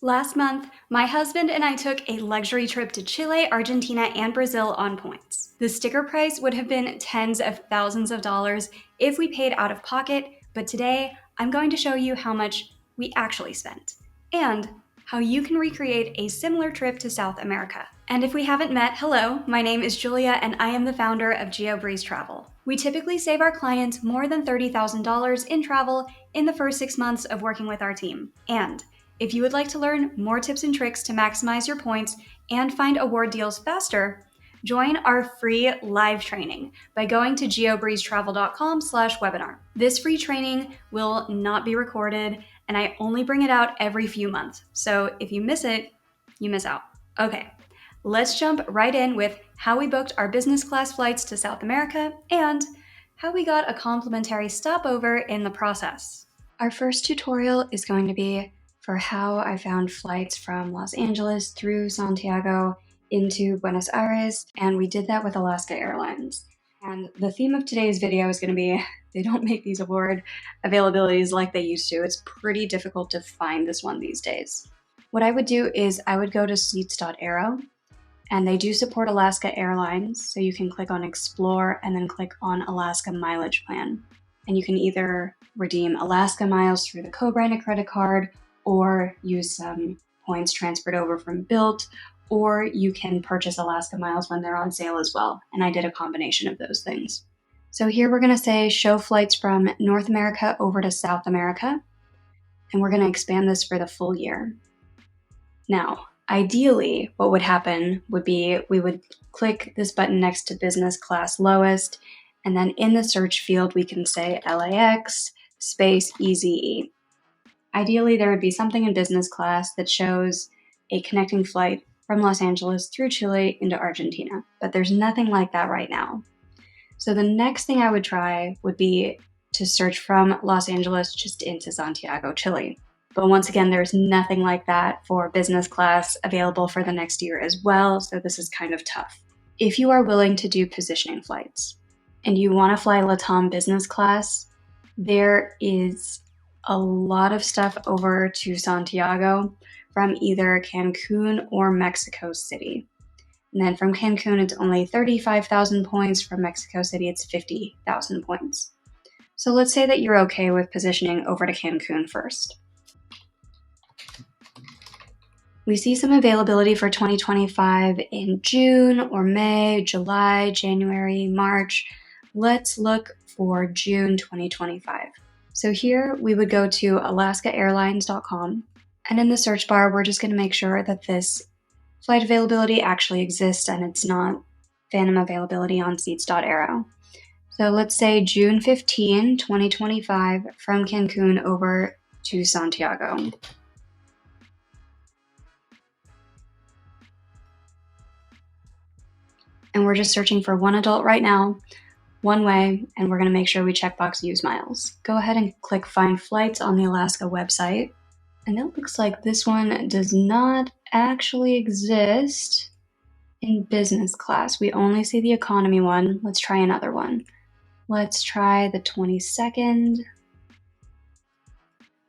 Last month, my husband and I took a luxury trip to Chile, Argentina, and Brazil on points. The sticker price would have been tens of thousands of dollars if we paid out of pocket, but today I'm going to show you how much we actually spent and how you can recreate a similar trip to South America. And if we haven't met, hello, my name is Julia and I am the founder of GeoBreeze Travel. We typically save our clients more than $30,000 in travel in the first 6 months of working with our team. And if you would like to learn more tips and tricks to maximize your points and find award deals faster, join our free live training by going to geobreezetravel.com/webinar. This free training will not be recorded, and I only bring it out every few months. So if you miss it, you miss out. Okay, let's jump right in with how we booked our business class flights to South America and how we got a complimentary stopover in the process. Our first tutorial is going to be for how I found flights from Los Angeles through Santiago into Buenos Aires, and we did that with Alaska Airlines. And the theme of today's video is going to be, they don't make these award availabilities like they used to. It's pretty difficult to find this one these days. What I would do is I would go to seats.aero, and they do support Alaska Airlines, so you can click on Explore and then click on Alaska Mileage Plan. And you can either redeem Alaska miles through the co-branded credit card or use some points transferred over from Bilt, or you can purchase Alaska miles when they're on sale as well. And I did a combination of those things. So here we're going to say show flights from North America over to South America, and we're going to expand this for the full year. Now, ideally, what would happen would be we would click this button next to business class lowest, and then in the search field, we can say LAX space EZE. Ideally, there would be something in business class that shows a connecting flight from Los Angeles through Chile into Argentina, but there's nothing like that right now. So the next thing I would try would be to search from Los Angeles just into Santiago, Chile. But once again, there's nothing like that for business class available for the next year as well, so this is kind of tough. If you are willing to do positioning flights and you want to fly LATAM business class, there is a lot of stuff over to Santiago from either Cancun or Mexico City. And then from Cancun, it's only 35,000 points. From Mexico City, it's 50,000 points. So let's say that you're okay with positioning over to Cancun first. We see some availability for 2025 in June or May, July, January, March. Let's look for June 2025. So here we would go to alaskaairlines.com, and in the search bar, we're just going to make sure that this flight availability actually exists and it's not phantom availability on seats.aero. So let's say June 15, 2025 from Cancun over to Santiago. And we're just searching for one adult right now, one way, and we're going to make sure we checkbox use miles. Go ahead and click find flights on the Alaska website. And it looks like this one does not actually exist in business class. We only see the economy one. Let's try another one. Let's try the 22nd.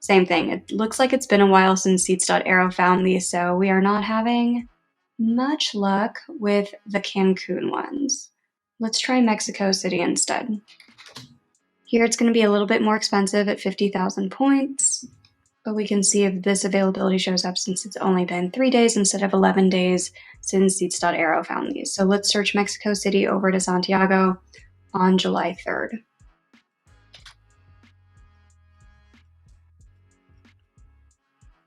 Same thing. It looks like it's been a while since seats.aero found these, so we are not having much luck with the Cancun ones. Let's try Mexico City instead. Here it's going to be a little bit more expensive at 50,000 points, but we can see if this availability shows up since it's only been 3 days instead of 11 days since seats.aero found these. So let's search Mexico City over to Santiago on July 3rd.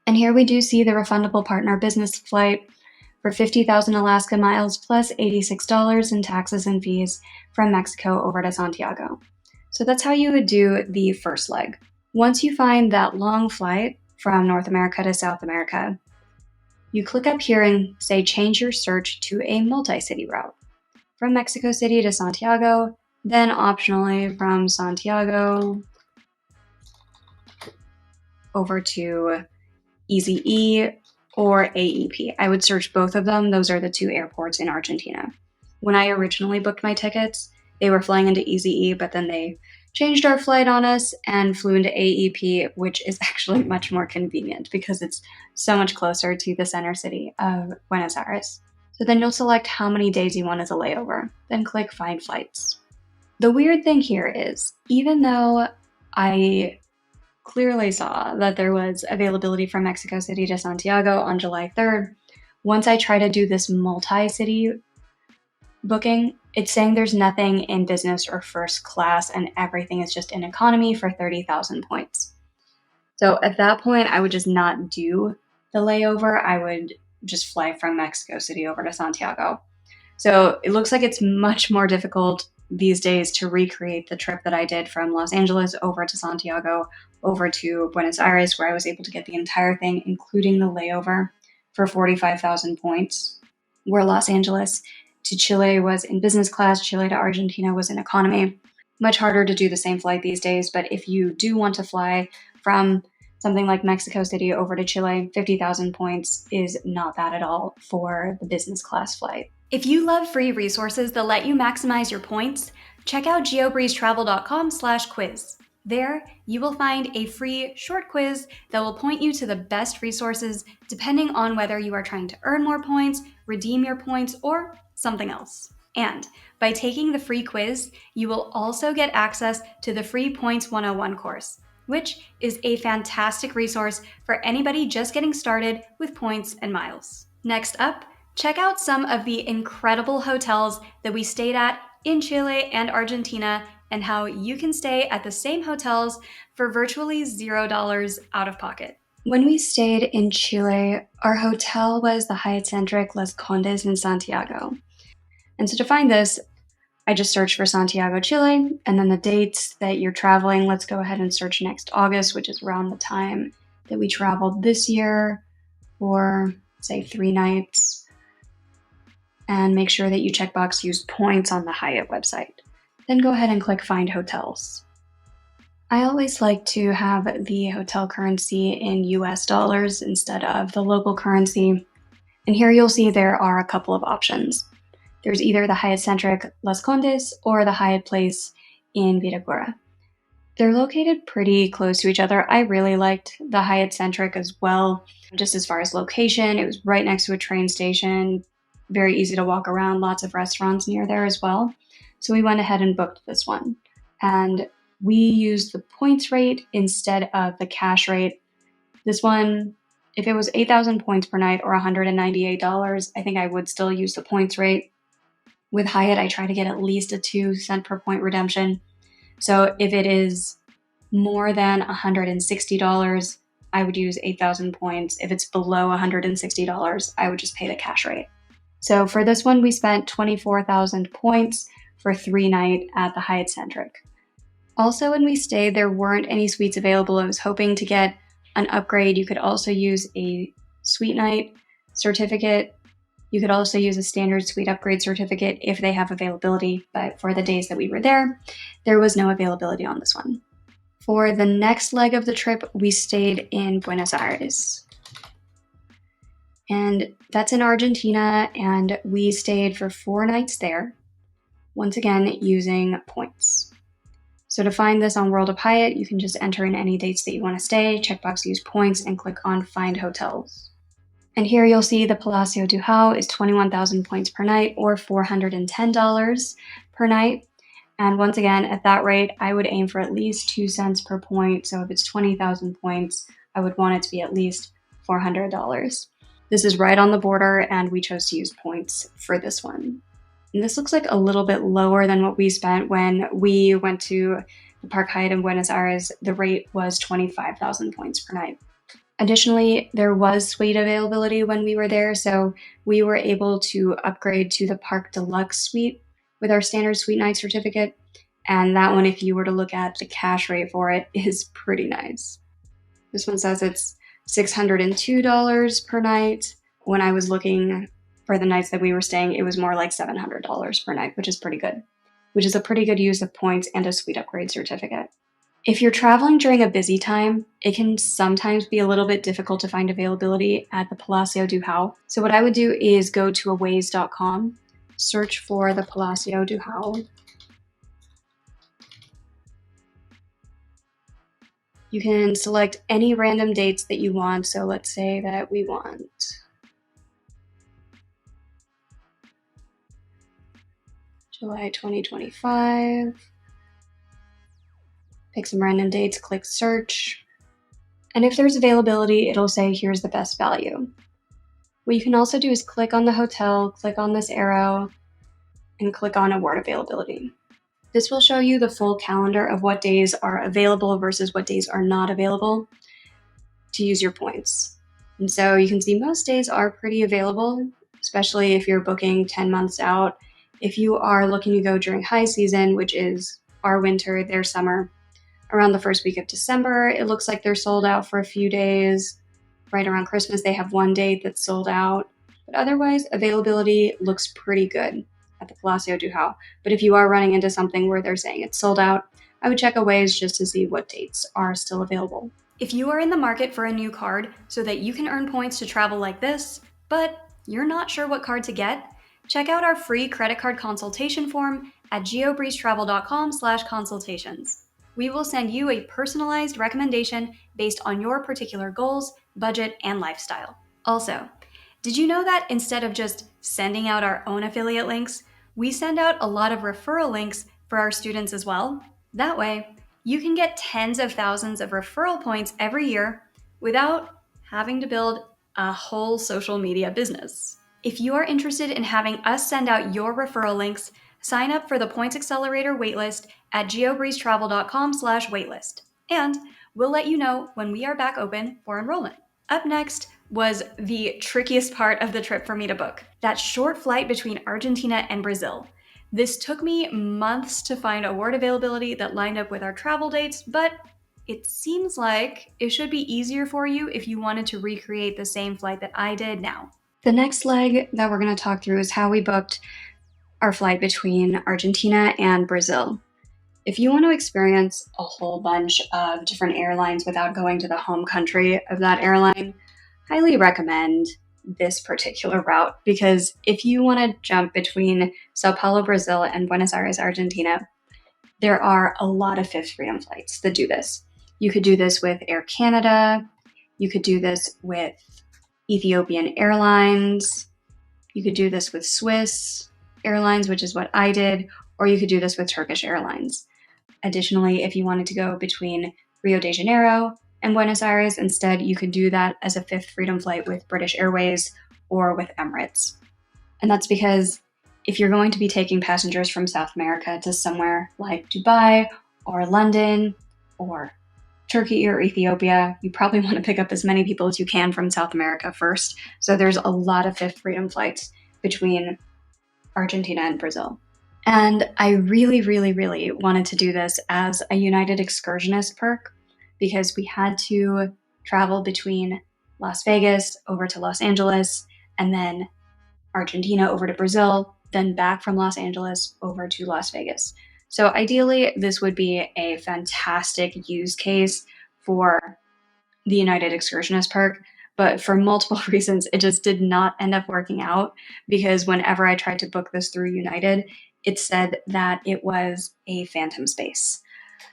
And here we do see the refundable partner business flight for 50,000 Alaska miles plus $86 in taxes and fees from Mexico over to Santiago. So that's how you would do the first leg. Once you find that long flight from North America to South America, you click up here and say change your search to a multi-city route. From Mexico City to Santiago, then optionally from Santiago over to EZE or AEP. I would search both of them. Those are the two airports in Argentina. When I originally booked my tickets, they were flying into EZE, but then they changed our flight on us and flew into AEP, which is actually much more convenient because it's so much closer to the center city of Buenos Aires. So then you'll select how many days you want as a layover, then click Find Flights. The weird thing here is, even though I clearly saw that there was availability from Mexico City to Santiago on July 3rd, once I try to do this multi-city booking, it's saying there's nothing in business or first class and everything is just in economy for 30,000 points. So at that point, I would just not do the layover. I would just fly from Mexico City over to Santiago. So it looks like it's much more difficult these days to recreate the trip that I did from Los Angeles over to Santiago, over to Buenos Aires, where I was able to get the entire thing, including the layover, for 45,000 points, where Los Angeles to Chile was in business class, Chile to Argentina was in economy. Much harder to do the same flight these days, but if you do want to fly from something like Mexico City over to Chile, 50,000 points is not bad at all for the business class flight. If you love free resources that let you maximize your points, check out geobreezetravel.com/quiz. There, you will find a free short quiz that will point you to the best resources depending on whether you are trying to earn more points, redeem your points, or something else. And by taking the free quiz, you will also get access to the free Points 101 course, which is a fantastic resource for anybody just getting started with points and miles. Next up, check out some of the incredible hotels that we stayed at in Chile and Argentina and how you can stay at the same hotels for virtually $0 out of pocket. When we stayed in Chile, our hotel was the Hyatt-centric Las Condes in Santiago. And so to find this, I just searched for Santiago, Chile, and then the dates that you're traveling. Let's go ahead and search next August, which is around the time that we traveled this year for, say, 3 nights. And make sure that you checkbox use points on the Hyatt website. Then go ahead and click Find Hotels. I always like to have the hotel currency in US dollars instead of the local currency. And here you'll see there are a couple of options. There's either the Hyatt-centric Las Condes or the Hyatt Place in Vitacura. They're located pretty close to each other. I really liked the Hyatt-centric as well, just as far as location. It was right next to a train station, very easy to walk around, lots of restaurants near there as well. So we went ahead and booked this one. And we used the points rate instead of the cash rate. This one, if it was 8,000 points per night or $198, I think I would still use the points rate. With Hyatt, I try to get at least a 2-cent per point redemption. So if it is more than $160, I would use 8,000 points. If it's below $160, I would just pay the cash rate. So for this one, we spent 24,000 points for 3 nights at the Hyatt-centric. Also, when we stayed, there weren't any suites available. I was hoping to get an upgrade. You could also use a suite night certificate. You could also use a standard suite upgrade certificate if they have availability, but for the days that we were there was no availability on this one. For the next leg of the trip, we stayed in Buenos Aires. And that's in Argentina, and we stayed for 4 nights there, once again using points. So to find this on World of Hyatt, you can just enter in any dates that you want to stay, checkbox use points, and click on Find Hotels. And here you'll see the Palacio do Joao is 21,000 points per night or $410 per night. And once again, at that rate, I would aim for at least 2 cents per point. So if it's 20,000 points, I would want it to be at least $400. This is right on the border, and we chose to use points for this one. And this looks like a little bit lower than what we spent when we went to the Park Hyatt in Buenos Aires. The rate was 25,000 points per night. Additionally, there was suite availability when we were there, so we were able to upgrade to the Park Deluxe suite with our standard suite night certificate. And that one, if you were to look at the cash rate for it, is pretty nice. This one says it's $602 per night. When I was looking for the nights that we were staying, it was more like $700 per night, which is pretty good, which is a pretty good use of points and a suite upgrade certificate. If you're traveling during a busy time, it can sometimes be a little bit difficult to find availability at the Palacio do Joao. So what I would do is go to awaze.com, search for the Palacio do Joao, You can select any random dates that you want. So let's say that we want July 2025. Pick some random dates, click search. And if there's availability, it'll say here's the best value. What you can also do is click on the hotel, click on this arrow, and click on award availability. This will show you the full calendar of what days are available versus what days are not available to use your points. And so you can see most days are pretty available, especially if you're booking 10 months out. If you are looking to go during high season, which is our winter, their summer, around the first week of December, it looks like they're sold out for a few days. Right around Christmas, they have one date that's sold out. But otherwise, availability looks pretty good at the Palacio Duhau. But if you are running into something where they're saying it's sold out, I would check a ways just to see what dates are still available. If you are in the market for a new card so that you can earn points to travel like this, but you're not sure what card to get, check out our free credit card consultation form at geobreezetravel.com/consultations. We will send you a personalized recommendation based on your particular goals, budget, and lifestyle. Also, did you know that instead of just sending out our own affiliate links, we send out a lot of referral links for our students as well? That way, you can get tens of thousands of referral points every year without having to build a whole social media business. If you are interested in having us send out your referral links, sign up for the Points Accelerator waitlist at geobreezetravel.com/waitlist, and we'll let you know when we are back open for enrollment. Up next was the trickiest part of the trip for me to book, that short flight between Argentina and Brazil. This took me months to find award availability that lined up with our travel dates, but it seems like it should be easier for you if you wanted to recreate the same flight that I did now. The next leg that we're going to talk through is how we booked our flight between Argentina and Brazil. If you want to experience a whole bunch of different airlines without going to the home country of that airline, highly recommend this particular route, because if you want to jump between Sao Paulo, Brazil and Buenos Aires, Argentina, there are a lot of Fifth Freedom flights that do this. You could do this with Air Canada. You could do this with Ethiopian Airlines. You could do this with Swiss Airlines, which is what I did, or you could do this with Turkish Airlines. Additionally, if you wanted to go between Rio de Janeiro and Buenos Aires, instead, you could do that as a Fifth Freedom flight with British Airways or with Emirates. And that's because if you're going to be taking passengers from South America to somewhere like Dubai or London or Turkey or Ethiopia, you probably want to pick up as many people as you can from South America first. So there's a lot of Fifth Freedom flights between Argentina and Brazil. And I really, really, really wanted to do this as a United Excursionist perk because we had to travel between Las Vegas over to Los Angeles and then Argentina over to Brazil, then back from Los Angeles over to Las Vegas. So ideally, this would be a fantastic use case for the United Excursionist perk, but for multiple reasons, it just did not end up working out because whenever I tried to book this through United, it said that it was a phantom space.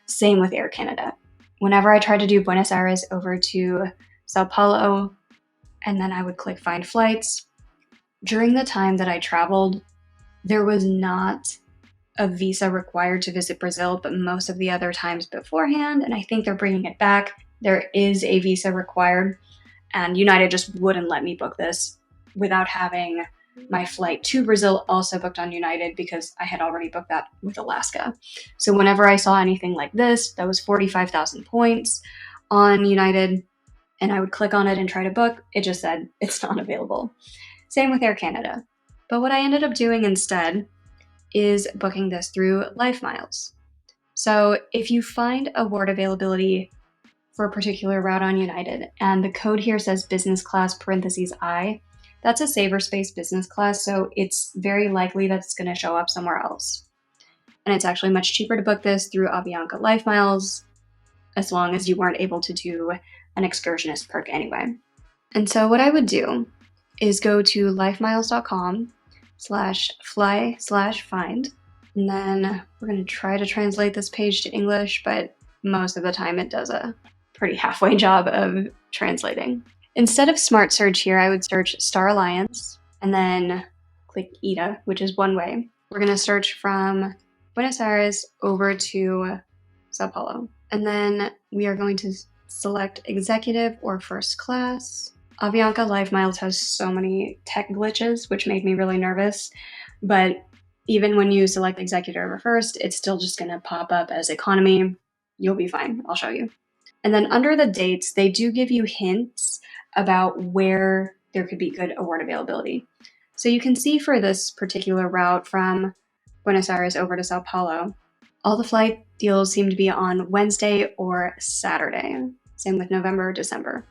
Same with Air Canada. Whenever I tried to do Buenos Aires over to Sao Paulo, and then I would click find flights, during the time that I traveled, there was not a visa required to visit Brazil, but most of the other times beforehand, and I think they're bringing it back, there is a visa required, and United just wouldn't let me book this without having my flight to Brazil also booked on United because I had already booked that with Alaska. So whenever I saw anything like this, that was 45,000 points on United, and I would click on it and try to book, it just said it's not available. Same with Air Canada. But what I ended up doing instead is booking this through Life Miles. So if you find award availability for a particular route on United, and the code here says business class (I), that's a Saver Space business class, so it's very likely that it's going to show up somewhere else. And it's actually much cheaper to book this through Avianca Life Miles, as long as you weren't able to do an excursionist perk anyway. And so what I would do is go to lifemiles.com/fly/find, and then we're going to try to translate this page to English, but most of the time it does a pretty halfway job of translating. Instead of Smart Search here, I would search Star Alliance and then click ITA, which is one way. We're going to search from Buenos Aires over to Sao Paulo. And then we are going to select executive or first class. Avianca Life Miles has so many tech glitches, which made me really nervous. But even when you select executive or first, it's still just going to pop up as economy. You'll be fine. I'll show you. And then under the dates, they do give you hints about where there could be good award availability. So you can see for this particular route from Buenos Aires over to Sao Paulo, all the flight deals seem to be on Wednesday or Saturday. Same with November or December.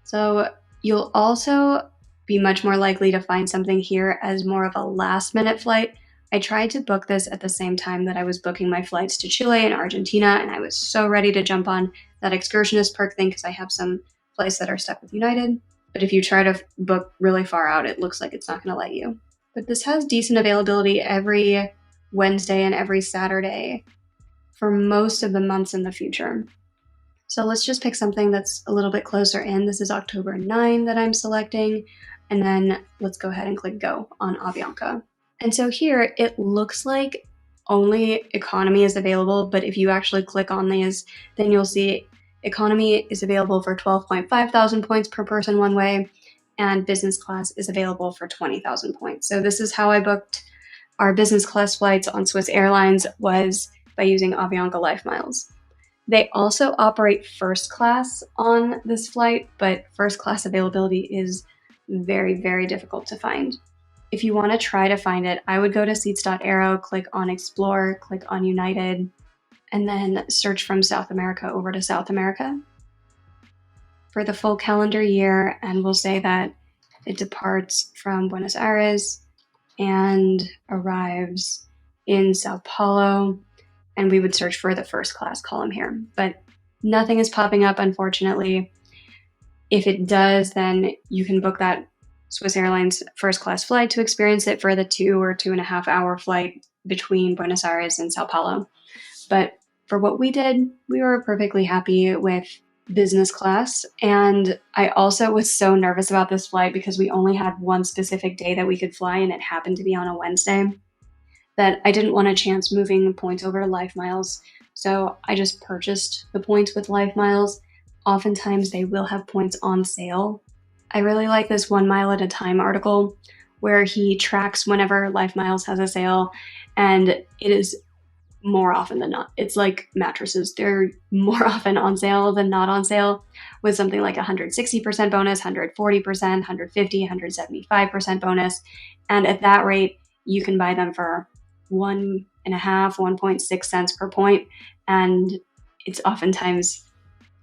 So you'll also be much more likely to find something here as more of a last-minute flight. I tried to book this at the same time that I was booking my flights to Chile and Argentina, and I was so ready to jump on that excursionist perk thing because I have some flights that are stuck with United. But if you try to book really far out, it looks like it's not going to let you. But this has decent availability every Wednesday and every Saturday for most of the months in the future. So let's just pick something that's a little bit closer in. This is October 9 that I'm selecting. And then let's go ahead and click go on Avianca. And so here it looks like only economy is available, but if you actually click on these, then you'll see economy is available for 12.5 thousand points per person one way, and business class is available for 20,000 points. So this is how I booked our business class flights on Swiss Airlines, was by using Avianca Life Miles. They also operate first class on this flight, but first class availability is very, very difficult to find. If you want to try to find it, I would go to seats.aero, click on Explore, click on United, and then search from South America over to South America for the full calendar year. And we'll say that it departs from Buenos Aires and arrives in Sao Paulo. And we would search for the first class column here, but nothing is popping up, unfortunately. If it does, then you can book that Swiss Airlines first class flight to experience it for the 2 or 2.5 hour flight between Buenos Aires and Sao Paulo. But for what we did, we were perfectly happy with business class. And I also was so nervous about this flight because we only had one specific day that we could fly, and it happened to be on a Wednesday, that I didn't want to chance moving points over to Life Miles. So I just purchased the points with Life Miles. Oftentimes they will have points on sale. I really like this 1 mile at a time article where he tracks whenever Life Miles has a sale, and it is more often than not. It's like mattresses. They're more often on sale than not on sale, with something like 160% bonus, 140%, 150, 175% bonus. And at that rate, you can buy them for 1.6 cents per point. And it's oftentimes,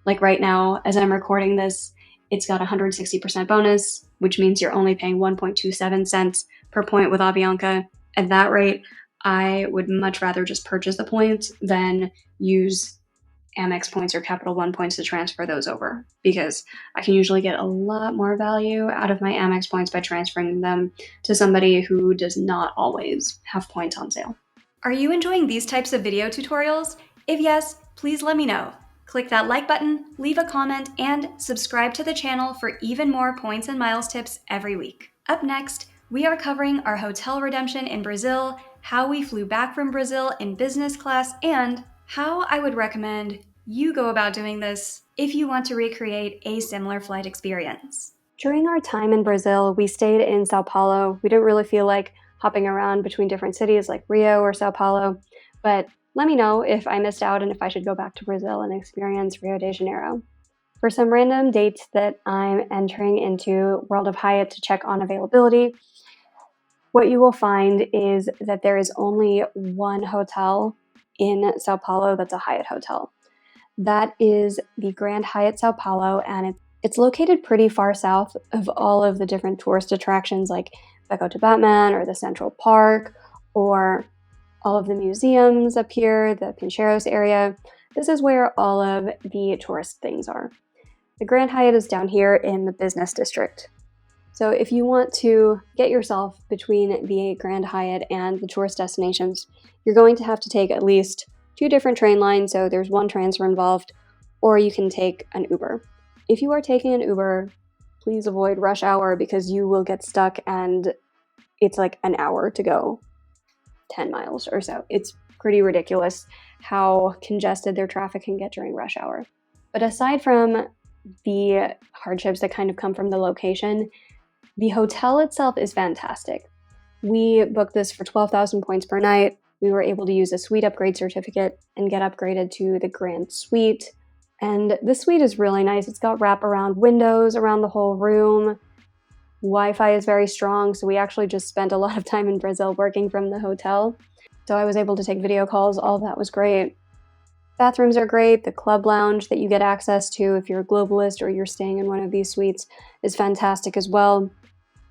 like right now, as I'm recording this, it's got 160% bonus, which means you're only paying 1.27 cents per point with Avianca. At that rate, I would much rather just purchase the points than use Amex points or Capital One points to transfer those over, because I can usually get a lot more value out of my Amex points by transferring them to somebody who does not always have points on sale. Are you enjoying these types of video tutorials? If yes, please let me know. Click that like button, leave a comment, and subscribe to the channel for even more points and miles tips every week. Up next, we are covering our hotel redemption in Brazil, how we flew back from Brazil in business class, and how I would recommend you go about doing this if you want to recreate a similar flight experience. During our time in Brazil, we stayed in Sao Paulo. We didn't really feel like hopping around between different cities like Rio or Sao Paulo, but let me know if I missed out and if I should go back to Brazil and experience Rio de Janeiro. For some random dates that I'm entering into World of Hyatt to check on availability, what you will find is that there is only one hotel in Sao Paulo that's a Hyatt hotel. That is the Grand Hyatt Sao Paulo, and it's located pretty far south of all of the different tourist attractions like Beco to Batman or the Central Park or all of the museums up here, the Pincheiros area. This is where all of the tourist things are. The Grand Hyatt is down here in the business district. So if you want to get yourself between the Grand Hyatt and the tourist destinations, you're going to have to take at least 2 different train lines, so there's 1 transfer involved, or you can take an Uber. If you are taking an Uber, please avoid rush hour because you will get stuck and it's like an hour to go 10 miles or so. It's pretty ridiculous how congested their traffic can get during rush hour. But aside from the hardships that kind of come from the location, the hotel itself is fantastic. We booked this for 12,000 points per night. We were able to use a suite upgrade certificate and get upgraded to the Grand Suite. And the suite is really nice. It's got wraparound windows around the whole room. Wi-Fi is very strong, so we actually just spent a lot of time in Brazil working from the hotel. So I was able to take video calls. All of that was great. Bathrooms are great. The club lounge that you get access to if you're a globalist or you're staying in one of these suites is fantastic as well.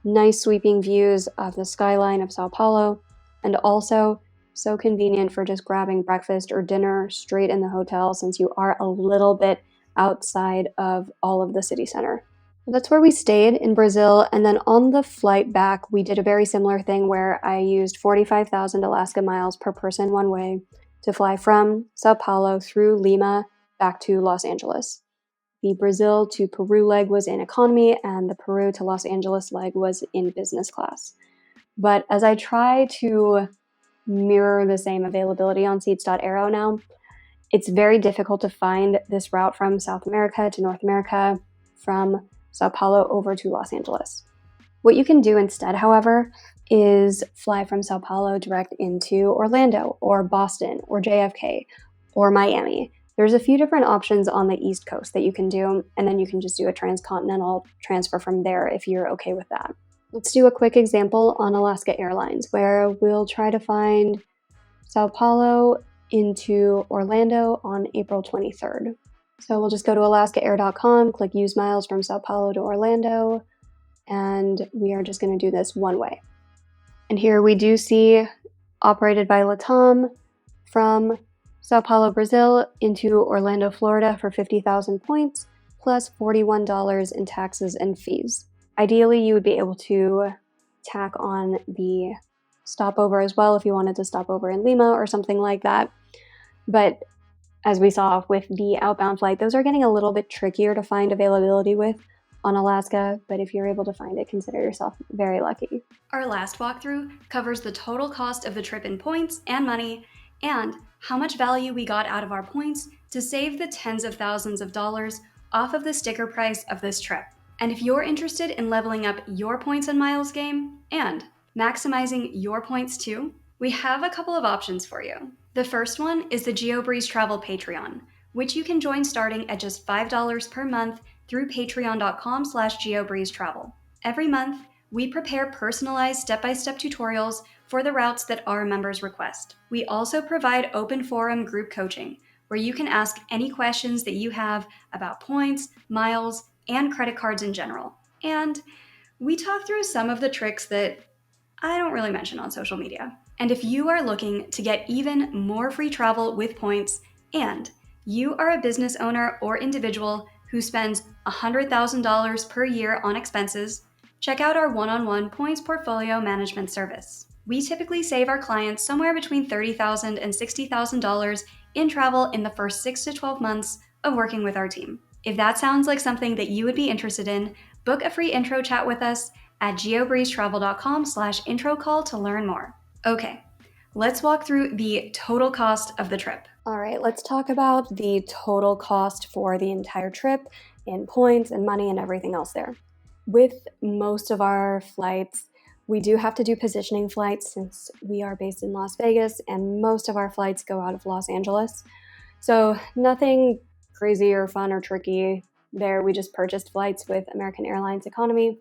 Nice sweeping views of the skyline of Sao Paulo, and also so convenient for just grabbing breakfast or dinner straight in the hotel since you are a little bit outside of all of the city center. That's where we stayed in Brazil, and then on the flight back, we did a very similar thing where I used 45,000 Alaska miles per person one way to fly from Sao Paulo through Lima back to Los Angeles. The Brazil to Peru leg was in economy, and the Peru to Los Angeles leg was in business class. But as I try to mirror the same availability on seats.aero now, it's very difficult to find this route from South America to North America, from Sao Paulo over to Los Angeles. What you can do instead, however, is fly from Sao Paulo direct into Orlando or Boston or JFK or Miami. There's a few different options on the East Coast that you can do, and then you can just do a transcontinental transfer from there if you're okay with that. Let's do a quick example on Alaska Airlines, where we'll try to find Sao Paulo into Orlando on April 23rd. So we'll just go to alaskaair.com, click use miles from Sao Paulo to Orlando, and we are just going to do this one way. And here we do see operated by LATAM from Sao Paulo, Brazil into Orlando, Florida for 50,000 points, plus $41 in taxes and fees. Ideally, you would be able to tack on the stopover as well if you wanted to stop over in Lima or something like that. But as we saw with the outbound flight, those are getting a little bit trickier to find availability with on Alaska, but if you're able to find it, consider yourself very lucky. Our last walkthrough covers the total cost of the trip in points and money, and how much value we got out of our points to save the tens of thousands of dollars off of the sticker price of this trip. And if you're interested in leveling up your points and miles game and maximizing your points too, we have a couple of options for you. The first one is the GeoBreeze Travel Patreon, which you can join starting at just $5 per month through patreon.com/geobreezetravel. Every month, we prepare personalized step-by-step tutorials for the routes that our members request. We also provide open forum group coaching, where you can ask any questions that you have about points, miles, and credit cards in general. And we talk through some of the tricks that I don't really mention on social media. And if you are looking to get even more free travel with points, and you are a business owner or individual who spends $100,000 per year on expenses, check out our one-on-one points portfolio management service. We typically save our clients somewhere between $30,000 and $60,000 in travel in the first 6 to 12 months of working with our team. If that sounds like something that you would be interested in, book a free intro chat with us at geobreezetravel.com/intro call to learn more. Okay, let's walk through the total cost of the trip. All right, let's talk about the total cost for the entire trip in points and money and everything else there. With most of our flights, we do have to do positioning flights since we are based in Las Vegas and most of our flights go out of Los Angeles. So nothing crazy or fun or tricky there. We just purchased flights with American Airlines Economy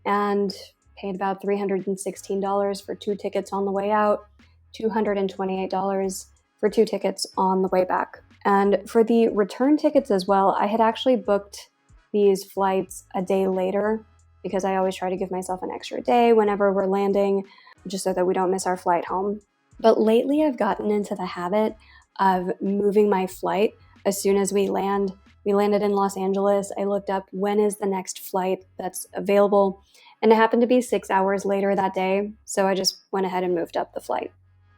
and paid about $316 for 2 tickets on the way out, $228 for 2 tickets on the way back. And for the return tickets as well, I had actually booked these flights a day later because I always try to give myself an extra day whenever we're landing, just so that we don't miss our flight home. But lately I've gotten into the habit of moving my flight as soon as we land. We landed in Los Angeles. I looked up when is the next flight that's available, and it happened to be 6 hours later that day, so I just went ahead and moved up the flight.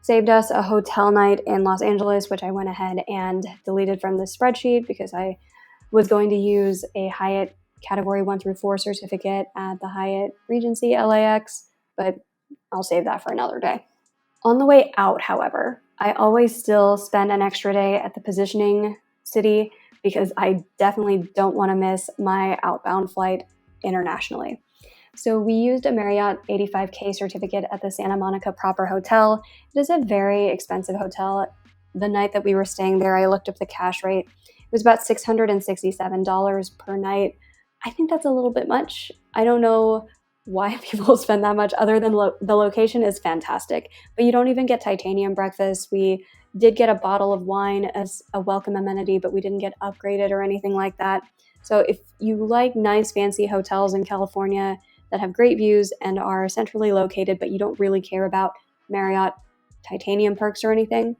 saved us a hotel night in Los Angeles, which I went ahead and deleted from the spreadsheet because I was going to use a Hyatt Category 1 through 4 certificate at the Hyatt Regency LAX, but I'll save that for another day. On the way out, however, I always still spend an extra day at the positioning city because I definitely don't want to miss my outbound flight internationally. So we used a Marriott 85K certificate at the Santa Monica Proper Hotel. It is a very expensive hotel. The night that we were staying there, I looked up the cash rate. It was about $667 per night. I think that's a little bit much. I don't know why people spend that much other than the location is fantastic, but you don't even get titanium breakfast. We did get a bottle of wine as a welcome amenity, but we didn't get upgraded or anything like that. So if you like nice fancy hotels in California that have great views and are centrally located, but you don't really care about Marriott titanium perks or anything,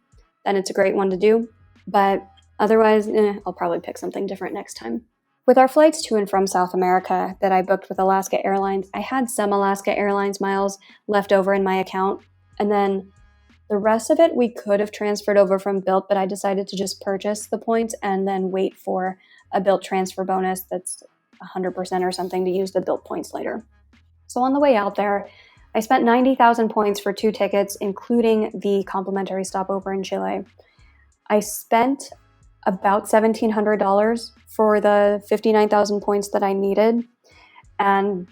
then it's a great one to do. But otherwise, I'll probably pick something different next time. With our flights to and from South America that I booked with Alaska Airlines, I had some Alaska Airlines miles left over in my account, and then the rest of it we could have transferred over from Bilt, but I decided to just purchase the points and then wait for a Bilt transfer bonus that's 100% or something to use the Bilt points later. So on the way out there, I spent 90,000 points for 2 tickets, including the complimentary stopover in Chile. I spent about $1,700 for the 59,000 points that I needed, and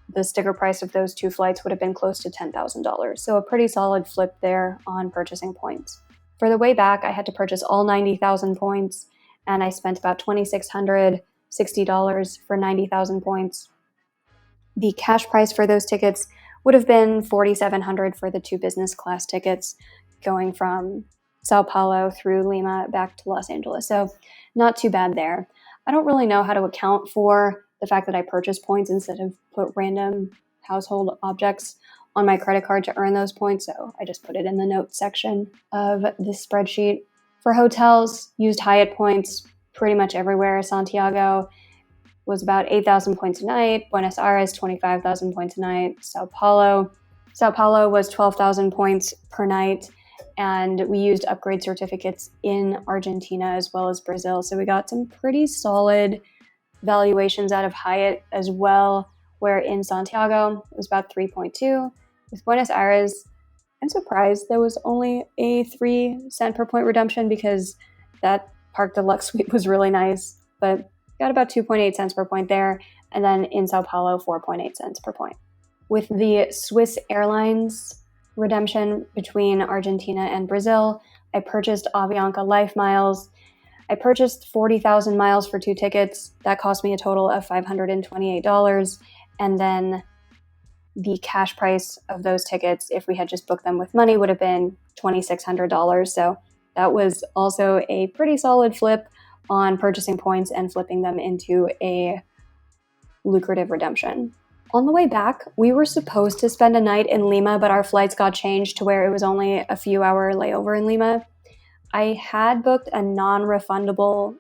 the sticker price of those 2 flights would have been close to $10,000. So a pretty solid flip there on purchasing points. For the way back, I had to purchase all 90,000 points, and I spent about $2,660 for 90,000 points. The cash price for those tickets would have been $4,700 for the 2 business class tickets going from Sao Paulo through Lima back to Los Angeles. So not too bad there. I don't really know how to account for the fact that I purchased points instead of put random household objects on my credit card to earn those points. So I just put it in the notes section of this spreadsheet. For hotels, used Hyatt points pretty much everywhere. Santiago was about 8,000 points a night. Buenos Aires, 25,000 points a night. Sao Paulo was 12,000 points per night. And we used upgrade certificates in Argentina as well as Brazil. So we got some pretty solid valuations out of Hyatt as well, where in Santiago, it was about 3.2. With Buenos Aires, I'm surprised there was only a 3 cent per point redemption because that Park Deluxe suite was really nice, but got about 2.8 cents per point there. And then in Sao Paulo, 4.8 cents per point. With the Swiss Airlines redemption between Argentina and Brazil, I purchased Avianca Life miles. I purchased 40,000 miles for 2 tickets. That cost me a total of $528. And then the cash price of those tickets, if we had just booked them with money, would have been $2,600. So that was also a pretty solid flip on purchasing points and flipping them into a lucrative redemption. On the way back, we were supposed to spend a night in Lima, but our flights got changed to where it was only a few hour layover in Lima. I had booked a non-refundable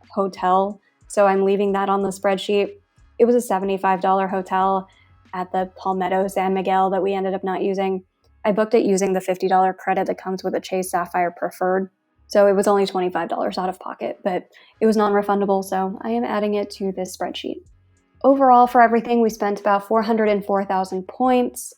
hotel, so I'm leaving that on the spreadsheet. It was a $75 hotel at the Palmetto San Miguel that we ended up not using. I booked it using the $50 credit that comes with a Chase Sapphire Preferred. So it was only $25 out of pocket, but it was non-refundable, so I am adding it to this spreadsheet. Overall, for everything, we spent about 404,000 points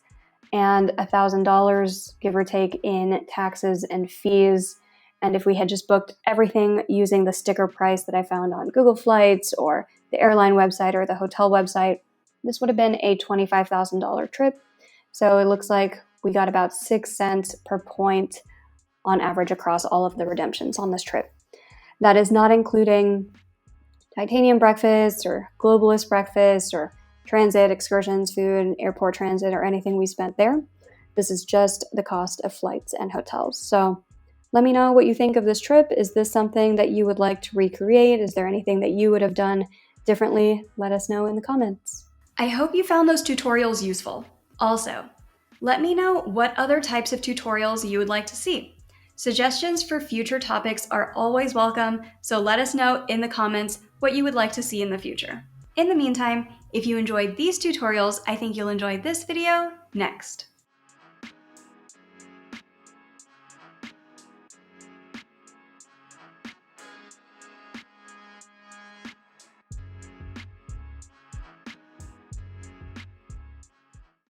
and $1,000, give or take, in taxes and fees. And if we had just booked everything using the sticker price that I found on Google Flights or the airline website or the hotel website, this would have been a $25,000 trip. So it looks like we got about 6 cents per point on average across all of the redemptions on this trip. That is not including titanium breakfast or globalist breakfast or transit, excursions, food, airport transit, or anything we spent there. This is just the cost of flights and hotels. So let me know what you think of this trip. Is this something that you would like to recreate? Is there anything that you would have done differently? Let us know in the comments. I hope you found those tutorials useful. Also, let me know what other types of tutorials you would like to see. Suggestions for future topics are always welcome, so let us know in the comments what you would like to see in the future. In the meantime, if you enjoyed these tutorials, I think you'll enjoy this video next.